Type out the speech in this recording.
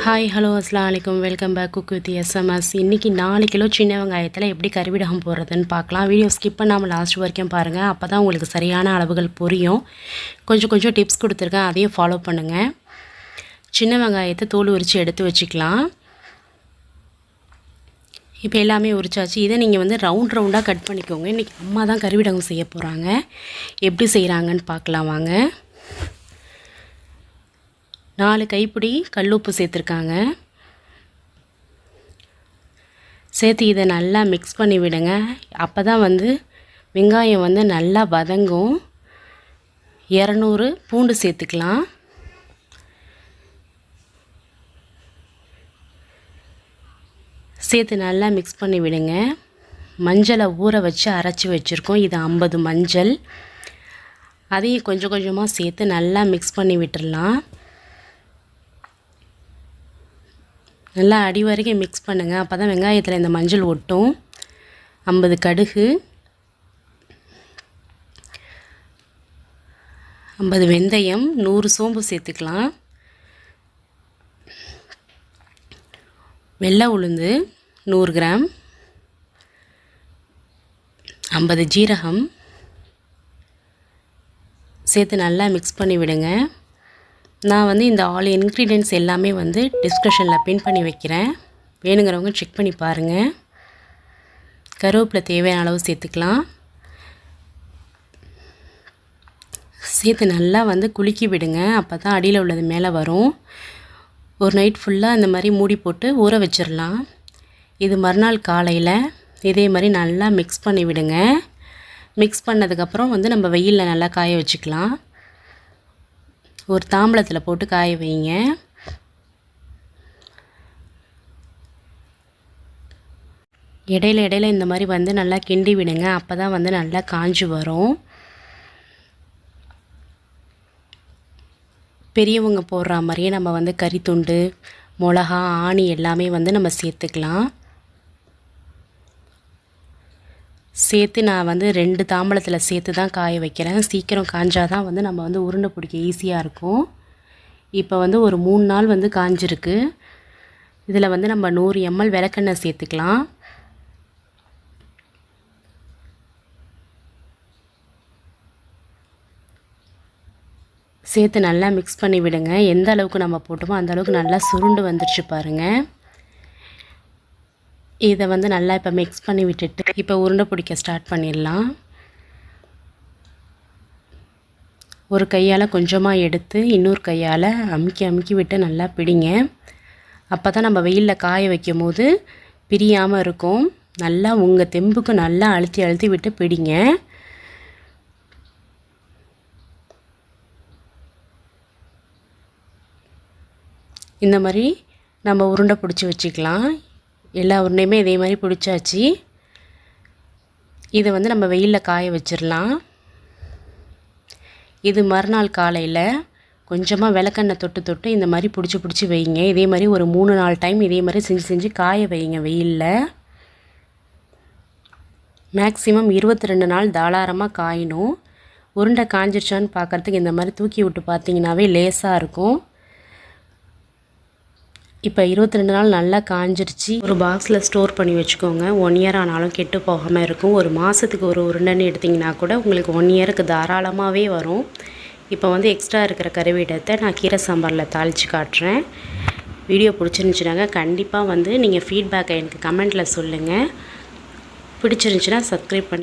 Hi hello அஸ்ஸலாமு அலைக்கும். Welcome back cook with SMS. இன்றைக்கி 4 கிலோ சின்ன வெங்காயத்தில் எப்படி கறிவிடகம் போடுறதுன்னு பார்க்கலாம். வீடியோ ஸ்கிப் பண்ணாமல் லாஸ்ட் வரைக்கும் பாருங்கள். அப்போ தான் உங்களுக்கு சரியான அளவுகள் புரியும். கொஞ்சம் டிப்ஸ் கொடுத்துருக்கேன், அதையும் ஃபாலோ பண்ணுங்கள். சின்ன வெங்காயத்தை தோல் உரித்து எடுத்து வச்சுக்கலாம். இப்போ எல்லாமே உரிச்சாச்சு. இதை நீங்கள் ரவுண்டாக கட் பண்ணிக்கோங்க. இன்றைக்கி அம்மா தான் கறிவிடகம் செய்ய போகிறாங்க. எப்படி செய்கிறாங்கன்னு பார்க்கலாம் வாங்க. 4 கைப்பிடி கல்லுப்பு சேர்த்துருக்காங்க. சேர்த்து இதை நல்லா மிக்ஸ் பண்ணி விடுங்க. அப்போ தான் வெங்காயம் நல்லா வதங்கும். 200 பூண்டு சேர்த்துக்கலாம். சேர்த்து நல்லா மிக்ஸ் பண்ணி விடுங்க. மஞ்சளை ஊற வச்சு அரைச்சி வச்சுருக்கோம். இது 50 மஞ்சள். அதையும் கொஞ்சமாக சேர்த்து நல்லா மிக்ஸ் பண்ணி விட்டுடலாம். நல்லா அடி வரைக்கும் மிக்ஸ் பண்ணுங்கள். அப்போ தான் வெங்காயத்தில் இந்த மஞ்சள் ஒட்டும். 50 கடுகு, 50 வெந்தயம், 100 சோம்பு சேர்த்துக்கலாம். வெள்ளை உளுந்து 100 கிராம், 50 ஜீரகம் சேர்த்து நல்லா மிக்ஸ் பண்ணி விடுங்க. நான் இந்த ஆல் இன்க்ரீடியன்ட்ஸ் எல்லாமே டிஸ்கிரிப்ஷனில் பின் பண்ணி வைக்கிறேன். வேணுங்கிறவங்க செக் பண்ணி பாருங்கள். கருவேப்பிலை தேவையான அளவு சேர்த்துக்கலாம். சேர்த்து நல்லா குலுக்கி விடுங்க. அப்போ தான் அடியில் உள்ளது மேலே வரும். ஒரு நைட் ஃபுல்லாக இந்த மாதிரி மூடி போட்டு ஊற வச்சிடலாம். இது மறுநாள் காலையில் இதே மாதிரி நல்லா மிக்ஸ் பண்ணி விடுங்க. மிக்ஸ் பண்ணதுக்கப்புறம் நம்ம வெயிலில் நல்லா காய வச்சுக்கலாம். ஒரு தாம்பளத்தில் போட்டு காய வைங்க. இடையில இந்த மாதிரி நல்லா கிண்டி விடுங்க. அப்போ தான் நல்லா காஞ்சி வரும். பெரியவங்க போடுற மாதிரியே நம்ம கறித்துண்டு, மிளகா, ஆணி எல்லாமே நம்ம சேர்த்துக்கலாம். சேர்த்து நான் 2 தாம்பளத்தில் சேர்த்து தான் காய வைக்கிறேன். சீக்கிரம் காஞ்சாதான் நம்ம உருண்டை பிடிக்க ஈஸியாக இருக்கும். இப்போ ஒரு 3 நாள் காஞ்சிருக்கு. இதில் நம்ம 100 ml விளக்கெண்ணெய் சேர்த்துக்கலாம். சேர்த்து நல்லா மிக்ஸ் பண்ணி விடுங்க. எந்த அளவுக்கு நம்ம போட்டோமோ அந்த அளவுக்கு நல்லா சுருண்டு வந்துடுச்சு பாருங்கள். இதை நல்லா இப்போ மிக்ஸ் பண்ணி விட்டுட்டு இப்போ உருண்டை பிடிக்க ஸ்டார்ட் பண்ணிடலாம். ஒரு கையால் கொஞ்சமாக எடுத்து இன்னொரு கையால் அமுக்கி விட்டு நல்லா பிடிங்க. அப்போ தான் நம்ம வெயிலில் காய வைக்கும் போது பிரியாமல் இருக்கும். நல்லா உங்கள் தெம்புக்கு நல்லா அழுத்தி விட்டு பிடிங்க. இந்த மாதிரி நம்ம உருண்டை பிடிச்சி வச்சுக்கலாம். எல்லா உருண்டையுமே இதே மாதிரி பிடிச்சாச்சு. இதை நம்ம வெயிலில் காய வச்சிடலாம். இது மறுநாள் காலையில் கொஞ்சமாக விளக்கெண்ணெய் தொட்டு இந்த மாதிரி பிடிச்சி வைங்க. இதே மாதிரி ஒரு 3-4 டைம் இதே மாதிரி செஞ்சு காய வைங்க வெயிலில். மேக்ஸிமம் 22 நாள் தாராளமாக காயணும். உருண்டை காஞ்சிருச்சான்னு பார்க்குறதுக்கு இந்த மாதிரி தூக்கி விட்டு பார்த்தீங்கன்னாவே லேசாக இருக்கும். இப்போ 22 நாள் நல்லா காஞ்சிருச்சு. ஒரு பாக்ஸில் ஸ்டோர் பண்ணி வச்சுக்கோங்க. 1 இயர் ஆனாலும் கெட்டு போகாமல் இருக்கும். ஒரு மாதத்துக்கு ஒரு உருண்டைன்னு எடுத்திங்கன்னா கூட உங்களுக்கு 1 இயருக்கு தாராளமாகவே வரும். இப்போ எக்ஸ்ட்ரா இருக்கிற கறிவிடத்தை நான் கீரை சாம்பாரில் தாளித்து காட்டுறேன். வீடியோ பிடிச்சிருந்துச்சுனாங்க கண்டிப்பாக நீங்கள் ஃபீட்பேக்கை எனக்கு கமெண்ட்டில் சொல்லுங்கள். பிடிச்சிருந்துச்சுன்னா சப்ஸ்கிரைப் பண்ணி